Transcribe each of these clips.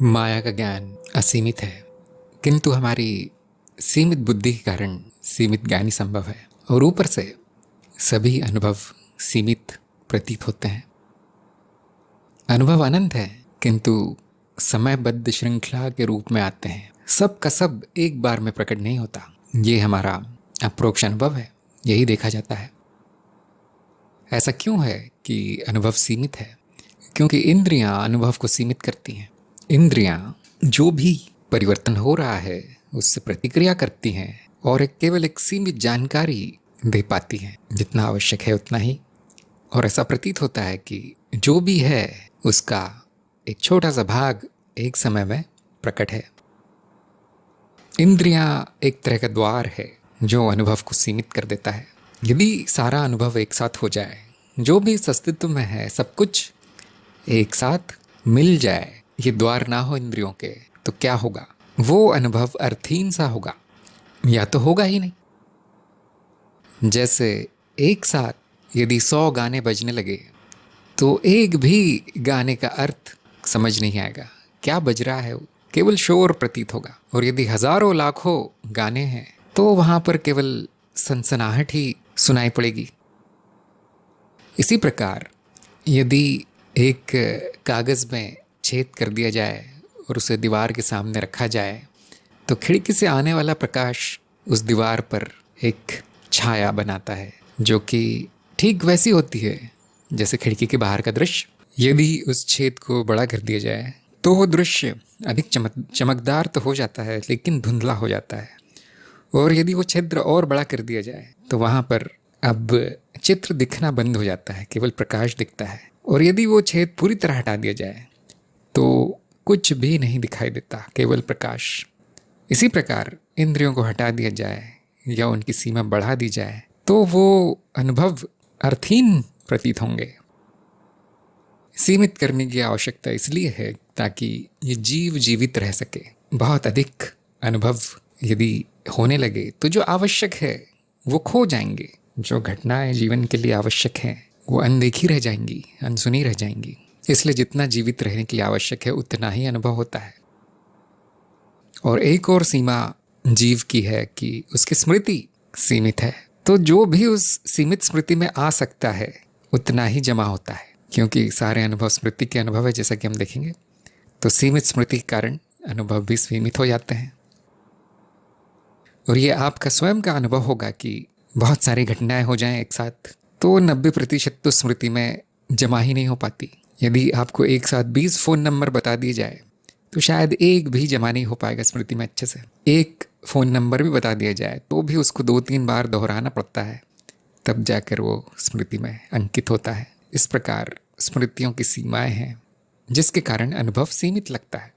माया का ज्ञान असीमित है, किंतु हमारी सीमित बुद्धि के कारण सीमित ज्ञान ही संभव है। और ऊपर से सभी अनुभव सीमित प्रतीत होते हैं। अनुभव अनंत है, किंतु समयबद्ध श्रृंखला के रूप में आते हैं। सब का सब एक बार में प्रकट नहीं होता। ये हमारा अप्रोक्ष अनुभव है, यही देखा जाता है। ऐसा क्यों है कि अनुभव सीमित है? क्योंकि इंद्रियां अनुभव को सीमित करती हैं। इंद्रियां जो भी परिवर्तन हो रहा है उससे प्रतिक्रिया करती हैं और केवल एक सीमित जानकारी दे पाती हैं, जितना आवश्यक है उतना ही। और ऐसा प्रतीत होता है कि जो भी है उसका एक छोटा सा भाग एक समय में प्रकट है। इंद्रियां एक तरह का द्वार है जो अनुभव को सीमित कर देता है। यदि सारा अनुभव एक साथ हो जाए, जो भी इस अस्तित्व में है सब कुछ एक साथ मिल जाए, ये द्वार ना हो इंद्रियों के, तो क्या होगा? वो अनुभव अर्थहीन सा होगा, या तो होगा ही नहीं। जैसे एक साथ यदि 100 गाने बजने लगे तो एक भी गाने का अर्थ समझ नहीं आएगा, क्या बज रहा है, वो केवल शोर प्रतीत होगा। और यदि हजारों लाखों गाने हैं तो वहां पर केवल सनसनाहट ही सुनाई पड़ेगी। इसी प्रकार यदि एक कागज में छेद कर दिया जाए और उसे दीवार के सामने रखा जाए तो खिड़की से आने वाला प्रकाश उस दीवार पर एक छाया बनाता है, जो कि ठीक वैसी होती है जैसे खिड़की के बाहर का दृश्य। यदि उस छेद को बड़ा कर दिया जाए तो वो दृश्य अधिक चमकदार तो हो जाता है, लेकिन धुंधला हो जाता है। और यदि वो छिद्र और बड़ा कर दिया जाए तो वहाँ पर अब चित्र दिखना बंद हो जाता है, केवल प्रकाश दिखता है। और यदि वो छेद पूरी तरह हटा दिया जाए तो कुछ भी नहीं दिखाई देता, केवल प्रकाश। इसी प्रकार इंद्रियों को हटा दिया जाए या उनकी सीमा बढ़ा दी जाए तो वो अनुभव अर्थहीन प्रतीत होंगे। सीमित करने की आवश्यकता इसलिए है ताकि ये जीव जीवित रह सके। बहुत अधिक अनुभव यदि होने लगे तो जो आवश्यक है वो खो जाएंगे। जो घटनाएं जीवन के लिए आवश्यक हैं वो अनदेखी रह जाएंगी, अनसुनी रह जाएंगी। इसलिए जितना जीवित रहने के लिए आवश्यक है उतना ही अनुभव होता है। और एक और सीमा जीव की है कि उसकी स्मृति सीमित है, तो जो भी उस सीमित स्मृति में आ सकता है उतना ही जमा होता है। क्योंकि सारे अनुभव स्मृति के अनुभव है, जैसा कि हम देखेंगे, तो सीमित स्मृति के कारण अनुभव भी सीमित हो जाते हैं। और ये आपका स्वयं का अनुभव होगा कि बहुत सारी घटनाएं हो जाएं एक साथ तो 90% तो स्मृति में जमा ही नहीं हो पाती। यदि आपको एक साथ 20 फ़ोन नंबर बता दिए जाए तो शायद एक भी जमा नहीं हो पाएगा स्मृति में अच्छे से। एक फ़ोन नंबर भी बता दिया जाए तो भी उसको 2-3 बार दोहराना पड़ता है, तब जाकर वो स्मृति में अंकित होता है। इस प्रकार स्मृतियों की सीमाएं हैं, जिसके कारण अनुभव सीमित लगता है।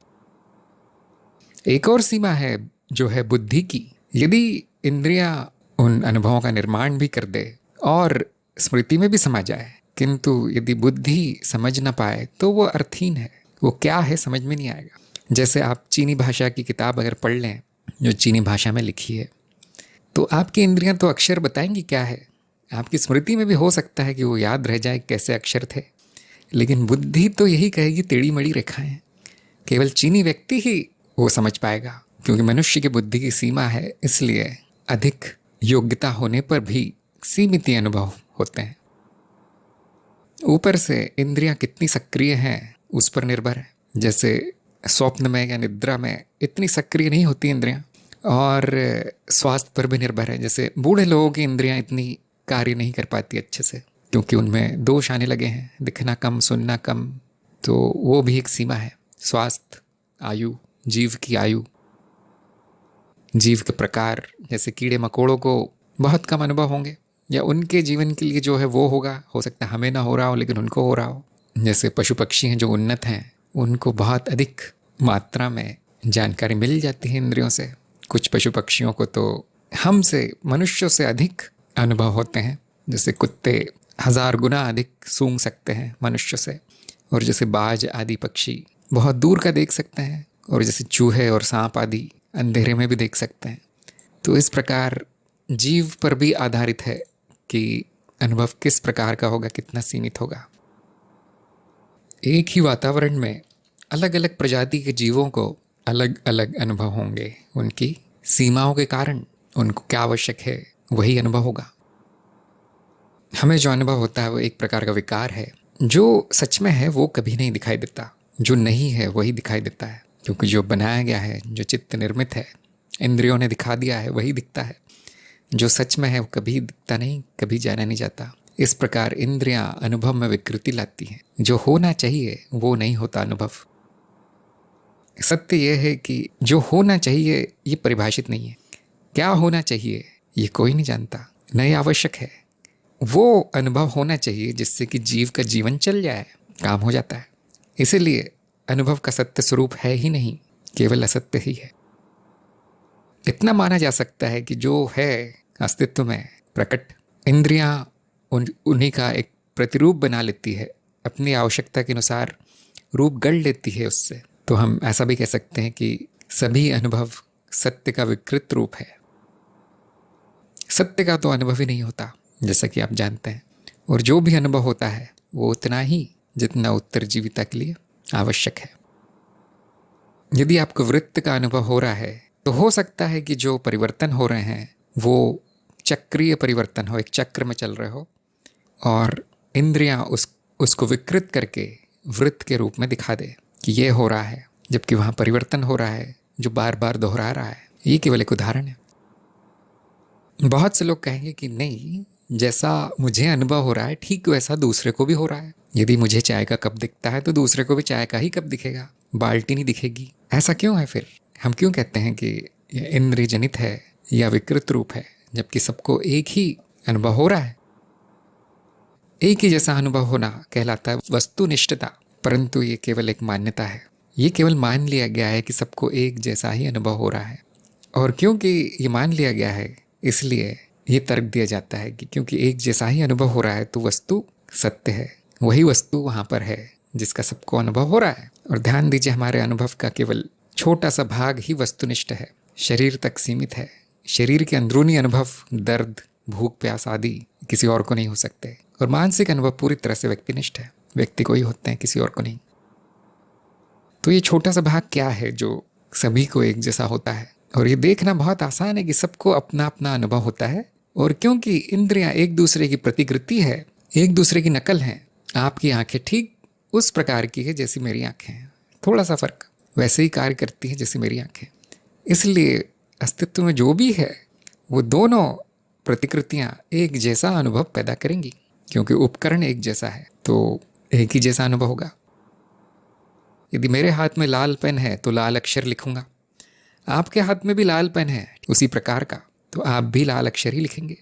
एक और सीमा है जो है बुद्धि की। यदि इंद्रियां उन अनुभवों का निर्माण भी कर दे और स्मृति में भी समा जाए, किंतु यदि बुद्धि समझ ना पाए तो वो अर्थहीन है। वो क्या है समझ में नहीं आएगा। जैसे आप चीनी भाषा की किताब अगर पढ़ लें जो चीनी भाषा में लिखी है, तो आपकी इंद्रियां तो अक्षर बताएंगी क्या है। आपकी स्मृति में भी हो सकता है कि वो याद रह जाए कैसे अक्षर थे, लेकिन बुद्धि तो यही कहेगी टेढ़ी मेढ़ी रेखाएं। केवल चीनी व्यक्ति ही वो समझ पाएगा, क्योंकि मनुष्य की बुद्धि की सीमा है। इसलिए अधिक योग्यता होने पर भी सीमित ही अनुभव होते हैं। ऊपर से इंद्रियां कितनी सक्रिय हैं उस पर निर्भर है। जैसे स्वप्न में या निद्रा में इतनी सक्रिय नहीं होती इंद्रियां, और स्वास्थ्य पर भी निर्भर है। जैसे बूढ़े लोगों की इंद्रियां इतनी कार्य नहीं कर पाती अच्छे से, क्योंकि उनमें दोष आने लगे हैं, दिखना कम, सुनना कम। तो वो भी एक सीमा है। स्वास्थ्य, आयु, जीव की आयु, जीव के प्रकार, जैसे कीड़े मकोड़ों को बहुत कम अनुभव होंगे, या उनके जीवन के लिए जो है वो होगा, हो सकता है हमें ना हो रहा हो लेकिन उनको हो रहा हो। जैसे पशु पक्षी हैं जो उन्नत हैं, उनको बहुत अधिक मात्रा में जानकारी मिल जाती है इंद्रियों से। कुछ पशु पक्षियों को तो हमसे, मनुष्यों से अधिक अनुभव होते हैं। जैसे कुत्ते 1000 गुना अधिक सूंघ सकते हैं मनुष्य से, और जैसे बाज आदि पक्षी बहुत दूर का देख सकते हैं, और जैसे चूहे और सांप आदि अंधेरे में भी देख सकते हैं। तो इस प्रकार जीव पर भी आधारित है कि अनुभव किस प्रकार का होगा, कितना सीमित होगा। एक ही वातावरण में अलग अलग प्रजाति के जीवों को अलग अलग अनुभव होंगे। उनकी सीमाओं के कारण उनको क्या आवश्यक है वही अनुभव होगा। हमें जो अनुभव होता है वो एक प्रकार का विकार है। जो सच में है वो कभी नहीं दिखाई देता, जो नहीं है वही दिखाई देता है। क्योंकि जो बनाया गया है, जो चित्त निर्मित है, इंद्रियों ने दिखा दिया है, वही दिखता है। जो सच में है वो कभी दिखता नहीं, कभी जाना नहीं जाता। इस प्रकार इंद्रियां अनुभव में विकृति लाती हैं। जो होना चाहिए वो नहीं होता अनुभव। सत्य यह है कि जो होना चाहिए ये परिभाषित नहीं है। क्या होना चाहिए ये कोई नहीं जानता, न ये आवश्यक है। वो अनुभव होना चाहिए जिससे कि जीव का जीवन चल जाए, काम हो जाता है। इसीलिए अनुभव का सत्य स्वरूप है ही नहीं, केवल असत्य ही है। इतना माना जा सकता है कि जो है अस्तित्व में प्रकट, इंद्रियां उन्हीं का एक प्रतिरूप बना लेती है, अपनी आवश्यकता के अनुसार रूप गढ़ लेती है उससे। तो हम ऐसा भी कह सकते हैं कि सभी अनुभव सत्य का विकृत रूप है। सत्य का तो अनुभव ही नहीं होता, जैसा कि आप जानते हैं। और जो भी अनुभव होता है वो उतना ही जितना उत्तरजीविता के लिए आवश्यक है। यदि आपको वृत्त का अनुभव हो रहा है तो हो सकता है कि जो परिवर्तन हो रहे हैं वो चक्रीय परिवर्तन हो, एक चक्र में चल रहे हो, और इंद्रियां उसको विकृत करके वृत्त के रूप में दिखा दे कि ये हो रहा है, जबकि वहाँ परिवर्तन हो रहा है जो बार बार दोहरा रहा है। ये केवल एक उदाहरण है। बहुत से लोग कहेंगे कि नहीं, जैसा मुझे अनुभव हो रहा है ठीक वैसा दूसरे को भी हो रहा है। यदि मुझे चाय का कप दिखता है तो दूसरे को भी चाय का ही कप दिखेगा, बाल्टी नहीं दिखेगी। ऐसा क्यों है? फिर हम क्यों कहते हैं कि यह इंद्रिय जनित है या विकृत रूप है, जबकि सबको एक ही अनुभव हो रहा है? एक ही जैसा अनुभव होना कहलाता है वस्तुनिष्ठता। परंतु ये केवल एक मान्यता है। ये केवल मान लिया गया है कि सबको एक जैसा ही अनुभव हो रहा है। और क्योंकि ये मान लिया गया है इसलिए ये तर्क दिया जाता है कि क्योंकि एक जैसा ही अनुभव हो रहा है तो वस्तु सत्य है, वही वस्तु वहाँ पर है जिसका सबको अनुभव हो रहा है। और ध्यान दीजिए, हमारे अनुभव का केवल छोटा सा भाग ही वस्तुनिष्ठ है, शरीर तक सीमित है। शरीर के अंदरूनी अनुभव, दर्द, भूख, प्यास आदि किसी और को नहीं हो सकते। और मानसिक अनुभव पूरी तरह से व्यक्तिनिष्ठ है, व्यक्ति को ही होते हैं, किसी और को नहीं। तो ये छोटा सा भाग क्या है जो सभी को एक जैसा होता है? और ये देखना बहुत आसान है कि सबको अपना अपना अनुभव होता है। और क्योंकि इंद्रियां एक दूसरे की प्रतिकृति है, एक दूसरे की नकल हैं। आपकी आंखें ठीक उस प्रकार की है जैसी मेरी आंखें हैं, थोड़ा सा फर्क, वैसे ही कार्य करती है जैसी मेरी आंखें। इसलिए अस्तित्व में जो भी है वो दोनों प्रतिकृतियां एक जैसा अनुभव पैदा करेंगी। क्योंकि उपकरण एक जैसा है तो एक ही जैसा अनुभव होगा। यदि मेरे हाथ में लाल पेन है तो लाल अक्षर लिखूंगा, आपके हाथ में भी लाल पेन है उसी प्रकार का, तो आप भी लाल अक्षर ही लिखेंगे।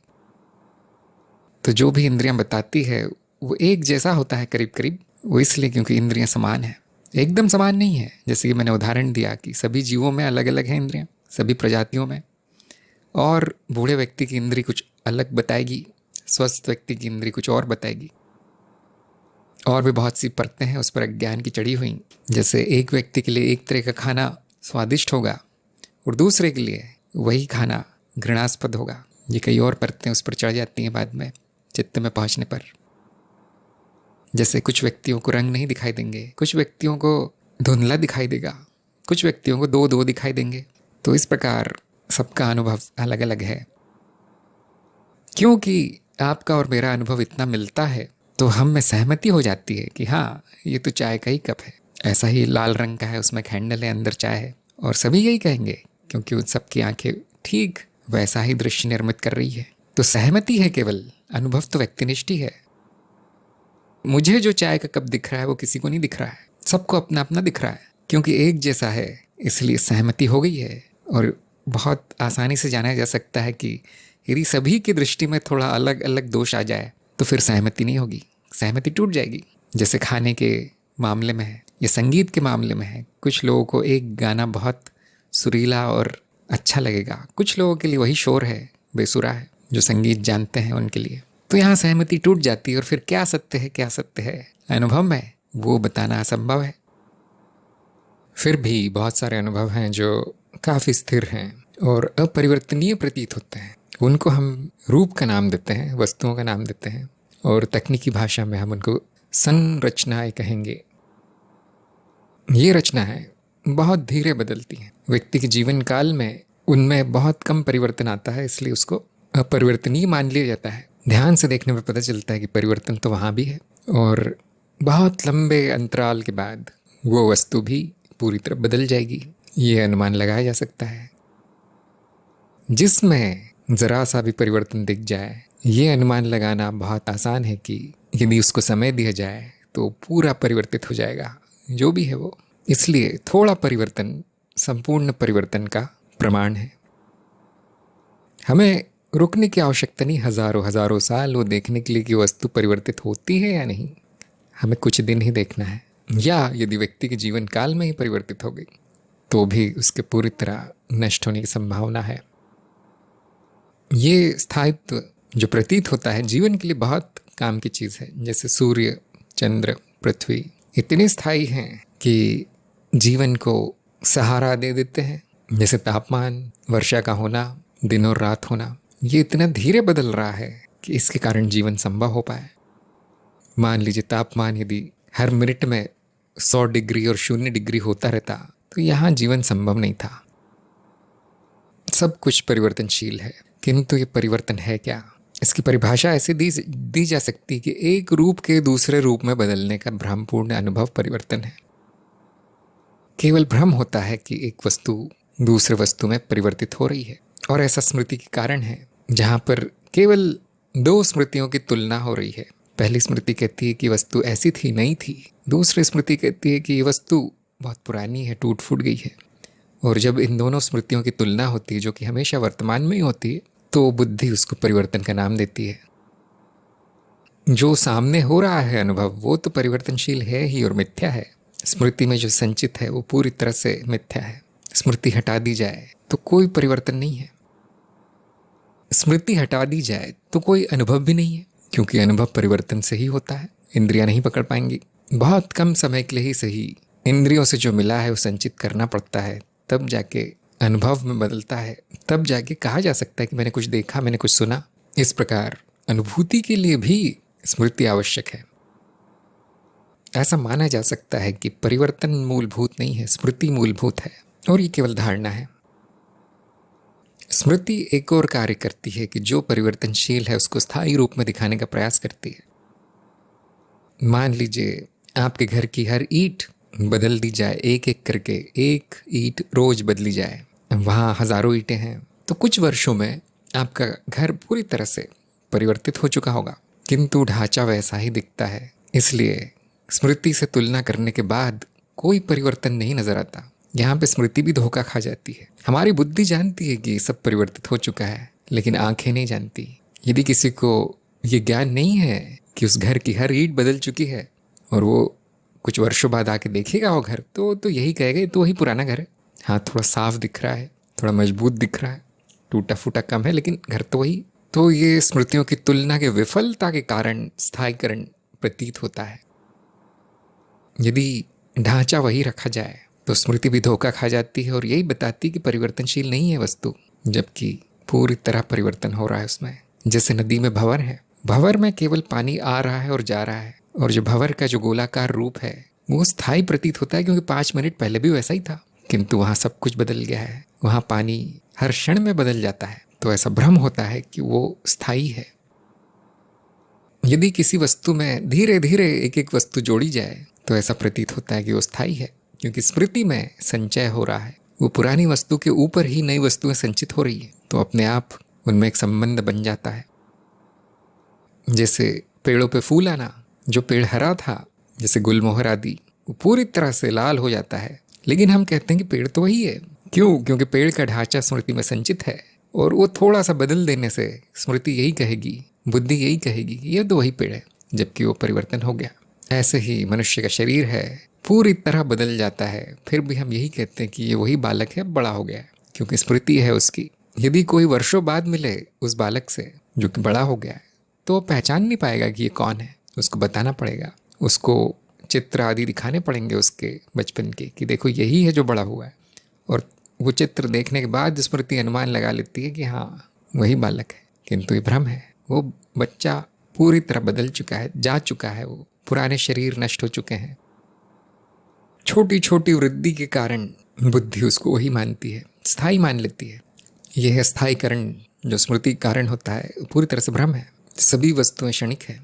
तो जो भी इंद्रियां बताती है वो एक जैसा होता है करीब करीब। वो इसलिए क्योंकि इंद्रियां समान है, एकदम समान नहीं है। जैसे कि मैंने उदाहरण दिया कि सभी जीवों में अलग अलग है इंद्रियां, सभी प्रजातियों में। और बूढ़े व्यक्ति की इंद्री कुछ अलग बताएगी, स्वस्थ व्यक्ति की इंद्री कुछ और बताएगी। और भी बहुत सी परतें हैं उस पर अज्ञान की चढ़ी हुई। जैसे एक व्यक्ति के लिए एक तरह का खाना स्वादिष्ट होगा और दूसरे के लिए वही खाना घृणास्पद होगा। ये कई और परतें उस पर चढ़ जाती हैं बाद में चित्त में पहुंचने पर। जैसे कुछ व्यक्तियों को रंग नहीं दिखाई देंगे, कुछ व्यक्तियों को धुंधला दिखाई देगा, कुछ व्यक्तियों को दो दो दिखाई देंगे। तो इस प्रकार सबका अनुभव अलग अलग है। क्योंकि आपका और मेरा अनुभव इतना मिलता है तो हम में सहमति हो जाती है कि हाँ, ये तो चाय का ही कप है, ऐसा ही लाल रंग का है, उसमें हैंडल है, अंदर चाय है। और सभी यही कहेंगे क्योंकि उन सबकी आंखें ठीक वैसा ही दृश्य निर्मित कर रही है। तो सहमति है केवल, अनुभव तो व्यक्तिनिष्ठ ही है। मुझे जो चाय का कप दिख रहा है वो किसी को नहीं दिख रहा है, सबको अपना अपना दिख रहा है। क्योंकि एक जैसा है इसलिए सहमति हो गई है। और बहुत आसानी से जाना जा सकता है कि यदि सभी की दृष्टि में थोड़ा अलग अलग दोष आ जाए तो फिर सहमति नहीं होगी, सहमति टूट जाएगी। जैसे खाने के मामले में है या संगीत के मामले में है, कुछ लोगों को एक गाना बहुत सुरीला और अच्छा लगेगा, कुछ लोगों के लिए वही शोर है, बेसुरा है, जो संगीत जानते हैं उनके लिए। तो यहाँ सहमति टूट जाती है। और फिर क्या सत्य है, क्या सत्य है अनुभव में, वो बताना असंभव है। फिर भी बहुत सारे अनुभव हैं जो काफ़ी स्थिर हैं और अपरिवर्तनीय प्रतीत होते हैं। उनको हम रूप का नाम देते हैं, वस्तुओं का नाम देते हैं, और तकनीकी भाषा में हम उनको संरचनाएं कहेंगे। ये रचनाएं बहुत धीरे बदलती हैं। व्यक्ति के जीवन काल में उनमें बहुत कम परिवर्तन आता है, इसलिए उसको अपरिवर्तनीय मान लिया जाता है। ध्यान से देखने पर पता चलता है कि परिवर्तन तो वहाँ भी है, और बहुत लंबे अंतराल के बाद वो वस्तु भी पूरी तरह बदल जाएगी, ये अनुमान लगाया जा सकता है। जिसमें जरा सा भी परिवर्तन दिख जाए, ये अनुमान लगाना बहुत आसान है कि यदि उसको समय दिया जाए तो पूरा परिवर्तित हो जाएगा, जो भी है वो। इसलिए थोड़ा परिवर्तन संपूर्ण परिवर्तन का प्रमाण है। हमें रुकने की आवश्यकता नहीं हजारों हजारों साल वो देखने के लिए कि वस्तु परिवर्तित होती है या नहीं। हमें कुछ दिन ही देखना है, या यदि व्यक्ति के जीवन काल में ही परिवर्तित हो गई तो भी उसके पूरी तरह नष्ट होने की संभावना है। ये स्थायित्व जो प्रतीत होता है जीवन के लिए बहुत काम की चीज़ है। जैसे सूर्य, चंद्र, पृथ्वी इतने स्थायी हैं कि जीवन को सहारा दे देते हैं। जैसे तापमान, वर्षा का होना, दिन और रात होना, ये इतना धीरे बदल रहा है कि इसके कारण जीवन संभव हो पाए। मान लीजिए तापमान यदि हर मिनट में 100 डिग्री और 0 डिग्री होता रहता तो यहाँ जीवन संभव नहीं था। सब कुछ परिवर्तनशील है, किंतु ये परिवर्तन है क्या? इसकी परिभाषा ऐसे दी जा सकती है कि एक रूप के दूसरे रूप में बदलने का भ्रमपूर्ण अनुभव परिवर्तन है। केवल भ्रम होता है कि एक वस्तु दूसरे वस्तु में परिवर्तित हो रही है, और ऐसा स्मृति के कारण है, जहाँ पर केवल 2 स्मृतियों की तुलना हो रही है। पहली स्मृति कहती है कि वस्तु ऐसी थी, नहीं थी। दूसरी स्मृति कहती है कि ये वस्तु बहुत पुरानी है, टूट फूट गई है। और जब इन दोनों स्मृतियों की तुलना होती है, जो कि हमेशा वर्तमान में ही होती है, तो बुद्धि उसको परिवर्तन का नाम देती है। जो सामने हो रहा है अनुभव, वो तो परिवर्तनशील है ही और मिथ्या है। स्मृति में जो संचित है वो पूरी तरह से मिथ्या है। स्मृति हटा दी जाए तो कोई परिवर्तन नहीं है। स्मृति हटा दी जाए तो कोई अनुभव भी नहीं है, क्योंकि अनुभव परिवर्तन से ही होता है। इंद्रियां नहीं पकड़ पाएंगी। बहुत कम समय के लिए ही सही, इंद्रियों से जो मिला है वो संचित करना पड़ता है, तब जाके अनुभव में बदलता है। तब जाके कहा जा सकता है कि मैंने कुछ देखा, मैंने कुछ सुना। इस प्रकार अनुभूति के लिए भी स्मृति आवश्यक है। ऐसा माना जा सकता है कि परिवर्तन मूलभूत नहीं है, स्मृति मूलभूत है, और ये केवल धारणा है। स्मृति एक और कार्य करती है कि जो परिवर्तनशील है उसको स्थायी रूप में दिखाने का प्रयास करती है। मान लीजिए आपके घर की हर ईंट बदल दी जाए, एक एक करके एक ईंट रोज बदली जाए। वहाँ हजारों ईंटें हैं, तो कुछ वर्षों में आपका घर पूरी तरह से परिवर्तित हो चुका होगा, किंतु ढांचा वैसा ही दिखता है। इसलिए स्मृति से तुलना करने के बाद कोई परिवर्तन नहीं नजर आता। यहाँ पे स्मृति भी धोखा खा जाती है। हमारी बुद्धि जानती है कि सब परिवर्तित हो चुका है, लेकिन आंखें नहीं जानती। यदि किसी को ये ज्ञान नहीं है कि उस घर की हर ईंट बदल चुकी है, और वो कुछ वर्षों बाद आके देखेगा वो घर, तो यही कहेगा ये तो वही पुराना घर है। हाँ, थोड़ा साफ दिख रहा है, थोड़ा मजबूत दिख रहा है, टूटा फूटा कम है, लेकिन घर तो वही। तो ये स्मृतियों की तुलना के विफलता के कारण स्थायीकरण प्रतीत होता है। यदि ढांचा वही रखा जाए तो स्मृति भी धोखा खा जाती है और यही बताती है कि परिवर्तनशील नहीं है वस्तु, जबकि पूरी तरह परिवर्तन हो रहा है उसमें। जैसे नदी में भंवर है, भंवर में केवल पानी आ रहा है और जा रहा है, और जो भंवर का जो गोलाकार रूप है वो स्थायी प्रतीत होता है, क्योंकि 5 मिनट पहले भी वैसा ही था। किंतु वहाँ सब कुछ बदल गया है, वहाँ पानी हर क्षण में बदल जाता है, तो ऐसा भ्रम होता है कि वो स्थायी है। यदि किसी वस्तु में धीरे धीरे एक एक वस्तु जोड़ी जाए तो ऐसा प्रतीत होता है कि वो स्थायी है, क्योंकि स्मृति में संचय हो रहा है। वो पुरानी वस्तु के ऊपर ही नई वस्तुएं संचित हो रही है, तो अपने आप उनमें एक संबंध बन जाता है। जैसे पेड़ों पे फूल आना, जो पेड़ हरा था जैसे गुलमोहर आदि, वो पूरी तरह से लाल हो जाता है, लेकिन हम कहते हैं कि पेड़ तो वही है। क्यों? क्योंकि पेड़ का ढांचा स्मृति में संचित है, और वो थोड़ा सा बदल देने से स्मृति यही कहेगी, बुद्धि यही कहेगी ये तो वही पेड़ है, जबकि वो परिवर्तन हो गया। ऐसे ही मनुष्य का शरीर है, पूरी तरह बदल जाता है, फिर भी हम यही कहते हैं कि ये वही बालक है, बड़ा हो गया है, क्योंकि स्मृति है उसकी। यदि कोई वर्षों बाद मिले उस बालक से जो कि बड़ा हो गया है, तो पहचान नहीं पाएगा कि ये कौन है। उसको बताना पड़ेगा, उसको चित्र आदि दिखाने पड़ेंगे उसके बचपन के, कि देखो यही है जो बड़ा हुआ है। और वो चित्र देखने के बाद स्मृति अनुमान लगा लेती है कि हाँ वही बालक है, किंतु ये भ्रम है। वो बच्चा पूरी तरह बदल चुका है, जा चुका है, वो पुराने शरीर नष्ट हो चुके हैं। छोटी छोटी वृद्धि के कारण बुद्धि उसको वही मानती है, स्थायी मान लेती है। यह स्थायीकरण जो स्मृति कारण होता है पूरी तरह से भ्रम है। सभी वस्तुएं क्षणिक है।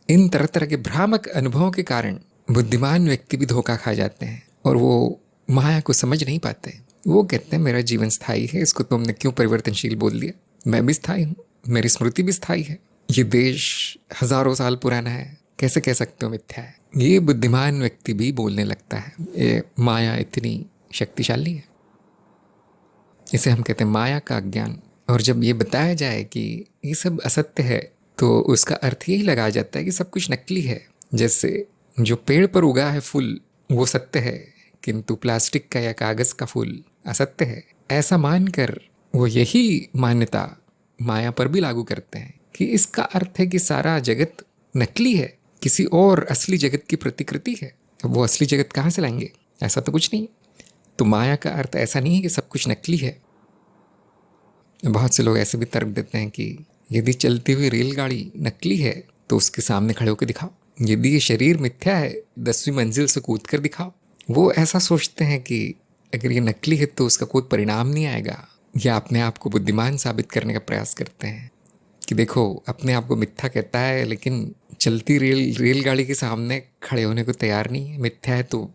इन तरह तरह के भ्रामक अनुभवों के कारण बुद्धिमान व्यक्ति भी धोखा खा जाते हैं और वो माया को समझ नहीं पाते। वो कहते हैं मेरा जीवन स्थायी है, इसको तुमने क्यों परिवर्तनशील बोल दिया? मैं भी स्थायी हूँ, मेरी स्मृति भी स्थायी है, ये देश हजारों साल पुराना है, कैसे कह सकते हो मिथ्या है? ये बुद्धिमान व्यक्ति भी बोलने लगता है। ये माया इतनी शक्तिशाली है, इसे हम कहते हैं माया का अज्ञान। और जब ये बताया जाए कि ये सब असत्य है तो उसका अर्थ यही लगाया जाता है कि सब कुछ नकली है। जैसे जो पेड़ पर उगा है फूल वो सत्य है, किंतु प्लास्टिक का या कागज़ का फूल असत्य है। ऐसा मानकर वो यही मान्यता माया पर भी लागू करते हैं कि इसका अर्थ है कि सारा जगत नकली है, किसी और असली जगत की प्रतिकृति है। अब वो असली जगत कहाँ से लाएंगे? ऐसा तो कुछ नहीं। तो माया का अर्थ ऐसा नहीं है कि सब कुछ नकली है। बहुत से लोग ऐसे भी तर्क देते हैं कि यदि चलती हुई रेलगाड़ी नकली है तो उसके सामने खड़े होकर दिखाओ। यदि ये शरीर मिथ्या है 10वीं मंजिल से कूद कर दिखाओ। वो ऐसा सोचते हैं कि अगर ये नकली है तो उसका कोई परिणाम नहीं आएगा, या अपने आप को बुद्धिमान साबित करने का प्रयास करते हैं कि देखो अपने आप को मिथ्या कहता है लेकिन चलती रेलगाड़ी के सामने खड़े होने को तैयार नहीं है। मिथ्या है तो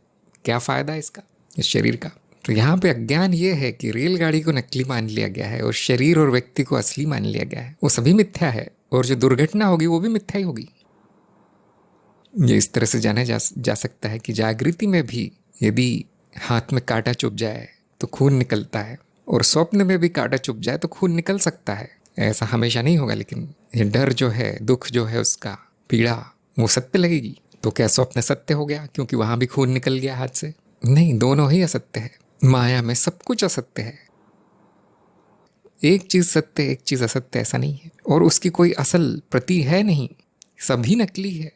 क्या फ़ायदा इसका, इस शरीर का? तो यहाँ पे अज्ञान ये है कि रेलगाड़ी को नकली मान लिया गया है और शरीर और व्यक्ति को असली मान लिया गया है। वो सभी मिथ्या है और जो दुर्घटना होगी वो भी मिथ्या ही होगी। ये इस तरह से जाना जा सकता है कि जागृति में भी यदि हाथ में कांटा चुभ जाए तो खून निकलता है, और स्वप्न में भी कांटा चुभ जाए तो खून निकल सकता है। ऐसा हमेशा नहीं होगा, लेकिन ये डर जो है, दुख जो है, उसका पीड़ा वो सत्य लगेगी। तो क्या स्वप्न सत्य हो गया क्योंकि वहां भी खून निकल गया हाथ से? नहीं, दोनों ही असत्य है। माया में सब कुछ असत्य है। एक चीज सत्य एक चीज असत्य ऐसा नहीं है, और उसकी कोई असल प्रति है नहीं, सभी नकली है।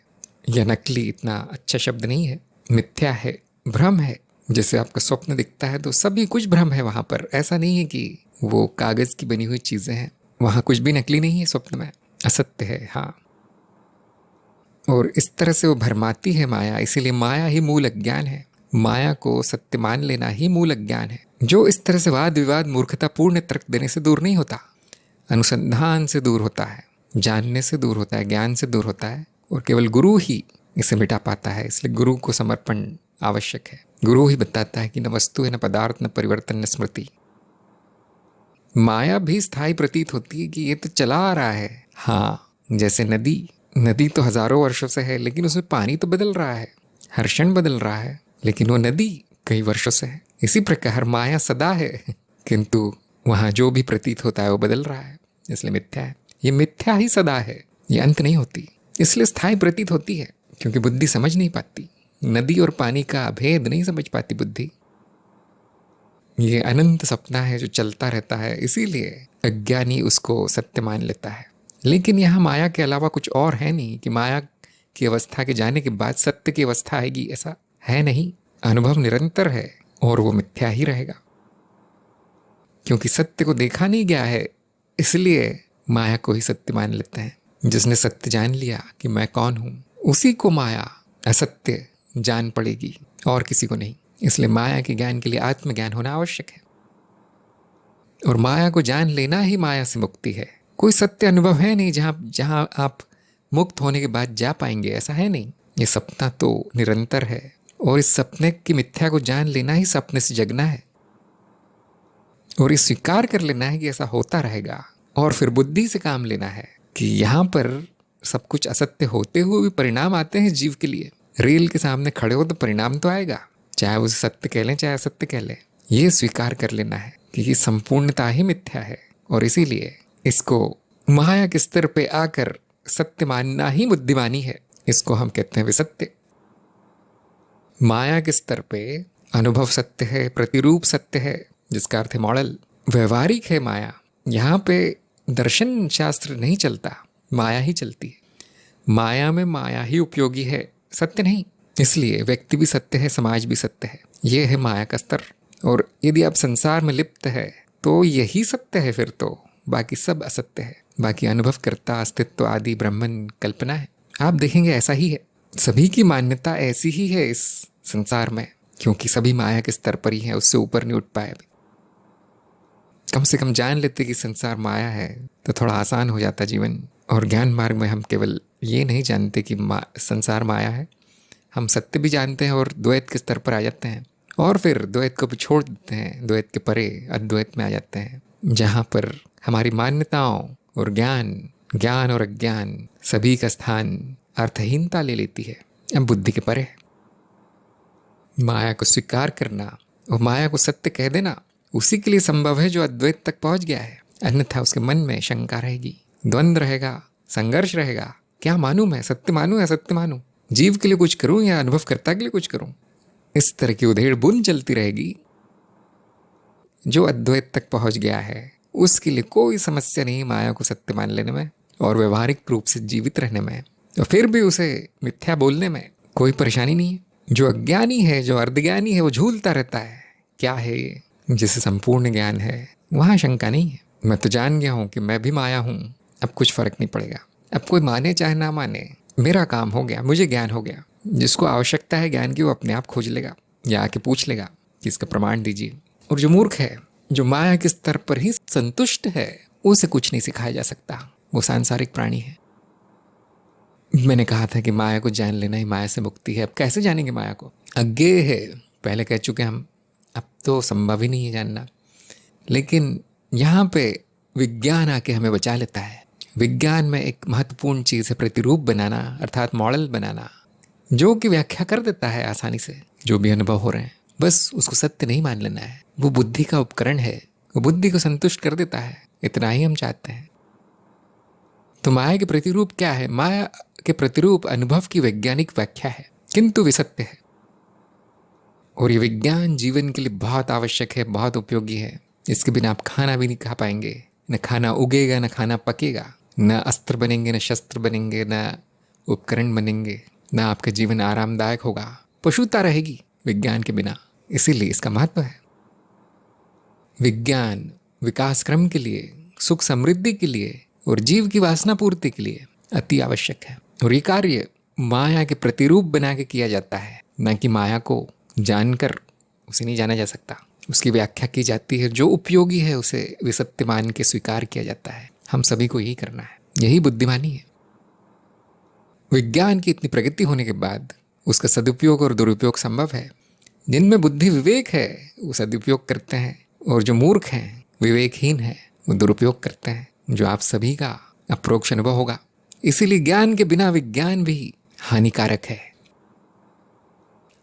यह नकली इतना अच्छा शब्द नहीं है, मिथ्या है, भ्रम है। जैसे आपका स्वप्न दिखता है तो सभी कुछ भ्रम है वहां पर। ऐसा नहीं है कि वो कागज की बनी हुई चीजें हैं, वहां कुछ भी नकली नहीं है, स्वप्न में असत्य है। हाँ, और इस तरह से वो भरमाती है माया। इसीलिए माया ही मूल अज्ञान है। माया को सत्य मान लेना ही मूल अज्ञान है, जो इस तरह से वाद विवाद मूर्खतापूर्ण तर्क देने से दूर नहीं होता, अनुसंधान से दूर होता है, जानने से दूर होता है, ज्ञान से दूर होता है, और केवल गुरु ही इसे मिटा पाता है। इसलिए गुरु को समर्पण आवश्यक है। गुरु ही बताता है कि न वस्तु है, न पदार्थ, न परिवर्तन, न स्मृति। माया भी स्थायी प्रतीत होती है कि ये तो चला आ रहा है। हाँ, जैसे नदी तो हजारों वर्षों से है, लेकिन उसमें पानी तो बदल रहा है, हर क्षण बदल रहा है, लेकिन वो नदी कई वर्षों से है। इसी प्रकार माया सदा है, किंतु वहां जो भी प्रतीत होता है वो बदल रहा है, इसलिए मिथ्या है। ये मिथ्या ही सदा है, ये अंत नहीं होती, इसलिए स्थायी प्रतीत होती है, क्योंकि बुद्धि समझ नहीं पाती। नदी और पानी का भेद नहीं समझ पाती बुद्धि। ये अनंत सपना है जो चलता रहता है, इसीलिए अज्ञानी उसको सत्य मान लेता है। लेकिन यहाँ माया के अलावा कुछ और है नहीं कि माया की अवस्था के जाने के बाद सत्य की अवस्था आएगी, ऐसा है नहीं। अनुभव निरंतर है और वो मिथ्या ही रहेगा, क्योंकि सत्य को देखा नहीं गया है, इसलिए माया को ही सत्य मान लेते हैं। जिसने सत्य जान लिया कि मैं कौन हूं, उसी को माया असत्य जान पड़ेगी और किसी को नहीं। इसलिए माया के ज्ञान के लिए आत्मज्ञान होना आवश्यक है, और माया को जान लेना ही माया से मुक्ति है। कोई सत्य अनुभव है नहीं जहां आप मुक्त होने के बाद जा पाएंगे, ऐसा है नहीं। ये सपना तो निरंतर है, और इस सपने की मिथ्या को जान लेना ही सपने से जगना है, और ये स्वीकार कर लेना है कि ऐसा होता रहेगा, और फिर बुद्धि से काम लेना है कि यहाँ पर सब कुछ असत्य होते हुए भी परिणाम आते हैं जीव के लिए। रेल के सामने खड़े हो तो परिणाम तो आएगा, चाहे उसे सत्य कह लें चाहे असत्य कह लें। ये स्वीकार कर लेना है कि ये संपूर्णता ही मिथ्या है, और इसीलिए इसको माया के स्तर पे आकर सत्य मानना ही बुद्धिमानी है। इसको हम कहते हैं विसत्य। माया के स्तर पे अनुभव सत्य है, प्रतिरूप सत्य है, जिसका अर्थ है मॉडल। व्यवहारिक है माया, यहाँ पे दर्शन शास्त्र नहीं चलता, माया ही चलती है। माया में माया ही उपयोगी है, सत्य नहीं। इसलिए व्यक्ति भी सत्य है, समाज भी सत्य है। ये है माया का स्तर। और यदि आप संसार में लिप्त है तो यही सत्य है, फिर तो बाकी सब असत्य है। बाकी अनुभव करता अस्तित्व आदि ब्रह्मन कल्पना है। आप देखेंगे ऐसा ही है, सभी की मान्यता ऐसी ही है इस संसार में, क्योंकि सभी माया के स्तर पर ही हैं, उससे ऊपर नहीं उठ पाए अभी। कम से कम जान लेते कि संसार माया है तो थोड़ा आसान हो जाता जीवन। और ज्ञान मार्ग में हम केवल ये नहीं जानते कि संसार माया है, हम सत्य भी जानते हैं और द्वैत के स्तर पर आ जाते हैं, और फिर द्वैत को भी छोड़ देते हैं, द्वैत के परे अद्वैत में आ जाते हैं, जहाँ पर हमारी मान्यताओं और ज्ञान और अज्ञान सभी का स्थान अर्थहीनता ले लेती है। अब बुद्धि के परे माया को स्वीकार करना और माया को सत्य कह देना उसी के लिए संभव है जो अद्वैत तक पहुंच गया है। अन्यथा उसके मन में शंका रहेगी, द्वंद्व रहेगा, संघर्ष रहेगा। क्या मानूं मैं, सत्य मानूं या सत्य मानूं, जीव के लिए कुछ करूं या अनुभवकर्ता के लिए कुछ करूं। इस तरह की उधेड़ बुन चलती रहेगी। जो अद्वैत तक पहुंच गया है उसके लिए कोई समस्या नहीं माया को सत्य मान लेने में और व्यवहारिक रूप से जीवित रहने में, तो फिर भी उसे मिथ्या बोलने में कोई परेशानी नहीं है। जो अज्ञानी है, जो अर्धज्ञानी है, वो झूलता रहता है क्या है ये। जिसे संपूर्ण ज्ञान है वहाँ शंका नहीं है। मैं तो जान गया हूँ कि मैं भी माया हूँ, अब कुछ फर्क नहीं पड़ेगा। अब कोई माने चाहे ना माने, मेरा काम हो गया, मुझे ज्ञान हो गया। जिसको आवश्यकता है ज्ञान की वो अपने आप खोज लेगा या आके पूछ लेगा कि इसका प्रमाण दीजिए। और जो मूर्ख है, जो माया के स्तर पर ही संतुष्ट है, उसे कुछ नहीं सिखाया जा सकता, वो सांसारिक प्राणी है। मैंने कहा था कि माया को जान लेना ही माया से मुक्ति है। अब कैसे जानेंगे माया को, अज्ञेय है, पहले कह चुके हम, अब तो संभव ही नहीं है जानना। लेकिन यहाँ पे विज्ञान आके हमें बचा लेता है। विज्ञान में एक महत्वपूर्ण चीज़ है प्रतिरूप बनाना, अर्थात मॉडल बनाना, जो कि व्याख्या कर देता है आसानी से जो भी अनुभव हो रहे हैं। बस उसको सत्य नहीं मान लेना है, वो बुद्धि का उपकरण है, वो बुद्धि को संतुष्ट कर देता है। इतना ही हम चाहते हैं। तो माया के प्रतिरूप क्या है? माया के प्रतिरूप अनुभव की वैज्ञानिक व्याख्या है, किंतु विसत्य है। और ये विज्ञान जीवन के लिए बहुत आवश्यक है, बहुत उपयोगी है। इसके बिना आप खाना भी नहीं खा पाएंगे, न खाना उगेगा, न खाना पकेगा, न अस्त्र बनेंगे, न शस्त्र बनेंगे, न उपकरण बनेंगे, न आपका जीवन आरामदायक होगा। पशुता रहेगी विज्ञान के बिना। इसीलिए इसका महत्व है। विज्ञान विकास क्रम के लिए, सुख समृद्धि के लिए और जीव की वासना पूर्ति के लिए अति आवश्यक है। और ये कार्य माया के प्रतिरूप बना के किया जाता है, न कि माया को जानकर उसे नहीं जाना जा सकता। उसकी व्याख्या की जाती है, जो उपयोगी है उसे विसत्य मान के स्वीकार किया जाता है। हम सभी को यही करना है, यही बुद्धिमानी है। विज्ञान की इतनी प्रगति होने के बाद उसका सदुपयोग और दुरुपयोग संभव है। जिनमें बुद्धि विवेक है वो सदुपयोग करते हैं, और जो मूर्ख हैं, विवेकहीन है, वो दुरुपयोग करते हैं, जो आप सभी का अप्रोक्ष अनुभव होगा। इसीलिए ज्ञान के बिना विज्ञान भी हानिकारक है।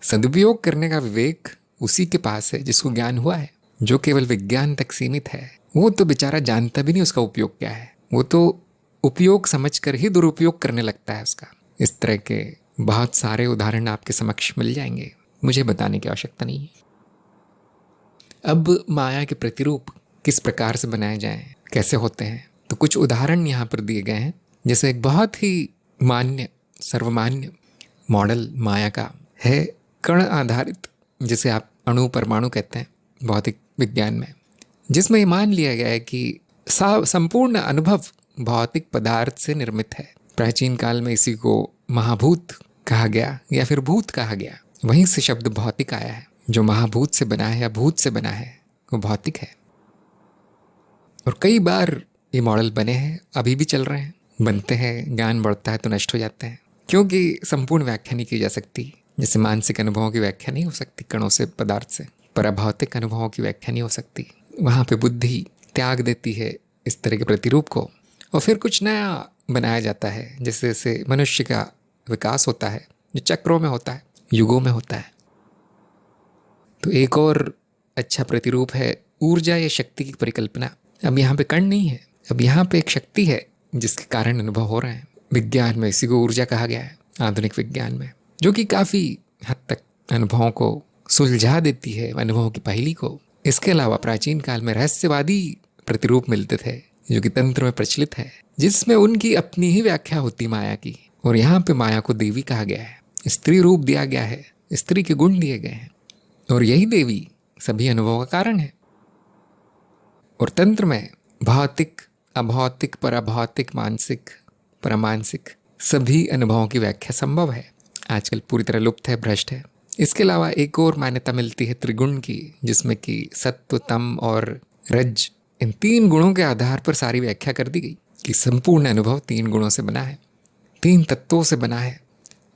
सदुपयोग करने का विवेक उसी के पास है जिसको ज्ञान हुआ है। जो केवल विज्ञान तक सीमित है वो तो बेचारा जानता भी नहीं उसका उपयोग क्या है, वो तो उपयोग समझकर ही दुरुपयोग करने लगता है उसका। इस तरह के बहुत सारे उदाहरण आपके समक्ष मिल जाएंगे, मुझे बताने की आवश्यकता नहीं है। अब माया के प्रतिरूप किस प्रकार से बनाए जाएं, कैसे होते हैं, तो कुछ उदाहरण यहाँ पर दिए गए हैं। जैसे एक बहुत ही मान्य, सर्वमान्य मॉडल माया का है कण आधारित, जिसे आप अणु परमाणु कहते हैं भौतिक विज्ञान में, जिसमें ये मान लिया गया है कि संपूर्ण अनुभव भौतिक पदार्थ से निर्मित है। प्राचीन काल में इसी को महाभूत कहा गया या फिर भूत कहा गया। वहीं से शब्द भौतिक आया है। जो महाभूत से बना है या भूत से बना है वो भौतिक है। और कई बार ये मॉडल बने हैं, अभी भी चल रहे हैं, बनते हैं, ज्ञान बढ़ता है तो नष्ट हो जाते हैं, क्योंकि संपूर्ण व्याख्या नहीं की जा सकती। जैसे मानसिक अनुभवों की व्याख्या नहीं हो सकती कणों से, पदार्थ से, पर अभौतिक अनुभवों की व्याख्या नहीं हो सकती। वहाँ पे बुद्धि त्याग देती है इस तरह के प्रतिरूप को, और फिर कुछ नया बनाया जाता है। जैसे जैसे मनुष्य का विकास होता है, जो चक्रों में होता है, युगों में होता है। तो एक और अच्छा प्रतिरूप है ऊर्जा या शक्ति की परिकल्पना। अब यहाँ पे कण नहीं है, अब यहाँ पे एक शक्ति है जिसके कारण अनुभव हो रहे हैं। विज्ञान में इसी को ऊर्जा कहा गया है, आधुनिक विज्ञान में, जो कि काफ़ी हद तक अनुभवों को सुलझा देती है, अनुभवों की पहेली को। इसके अलावा प्राचीन काल में रहस्यवादी प्रतिरूप मिलते थे जो कि तंत्र में प्रचलित है, जिसमें उनकी अपनी ही व्याख्या होती माया की। और यहाँ पे माया को देवी कहा गया है, स्त्री रूप दिया गया है, स्त्री के गुण दिए गए हैं, और यही देवी सभी अनुभवों का कारण है। और तंत्र में भौतिक, अभौतिक, पराभौतिक, मानसिक, परमानसिक सभी अनुभवों की व्याख्या संभव है। आजकल पूरी तरह लुप्त है, भ्रष्ट है। इसके अलावा एक और मान्यता मिलती है त्रिगुण की, जिसमें कि सत्व, तम और रज, इन 3 गुणों के आधार पर सारी व्याख्या कर दी गई कि संपूर्ण अनुभव 3 गुणों से बना है, 3 तत्वों से बना है।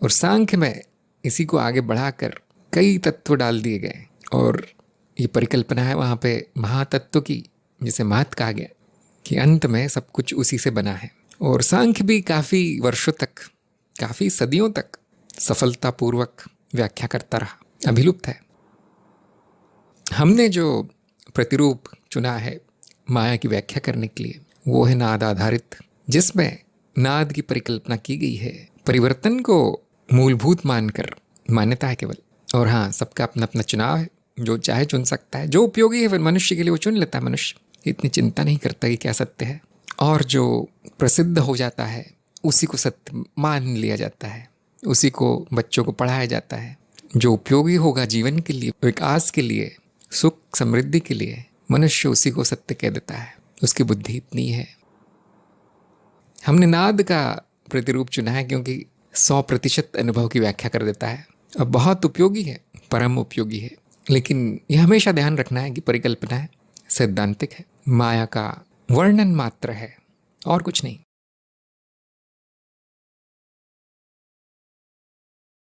और सांख्य में इसी को आगे बढ़ाकर कई तत्व डाल दिए गए और ये परिकल्पना है वहाँ पे महातत्व की, जिसे महत कहा गया, कि अंत में सब कुछ उसी से बना है। और सांख्य भी काफ़ी वर्षों तक, काफ़ी सदियों तक सफलतापूर्वक व्याख्या करता रहा, अभिलुप्त है। हमने जो प्रतिरूप चुना है माया की व्याख्या करने के लिए, वो है नाद आधारित, जिसमें नाद की परिकल्पना की गई है, परिवर्तन को मूलभूत मानकर मान्यता है केवल। और हाँ, सबका अपना अपना चुनाव है, जो चाहे चुन सकता है, जो उपयोगी है फिर मनुष्य के लिए वो चुन लेता है। मनुष्य इतनी चिंता नहीं करता कि क्या सत्य है, और जो प्रसिद्ध हो जाता है उसी को सत्य मान लिया जाता है, उसी को बच्चों को पढ़ाया जाता है। जो उपयोगी होगा जीवन के लिए, विकास के लिए, सुख समृद्धि के लिए, मनुष्य उसी को सत्य कह देता है। उसकी बुद्धि इतनी है। हमने नाद का प्रतिरूप चुना है क्योंकि 100% अनुभव की व्याख्या कर देता है और बहुत उपयोगी है, परम उपयोगी है। लेकिन यह हमेशा ध्यान रखना है कि परिकल्पना है, सैद्धांतिक है, माया का वर्णन मात्र है और कुछ नहीं।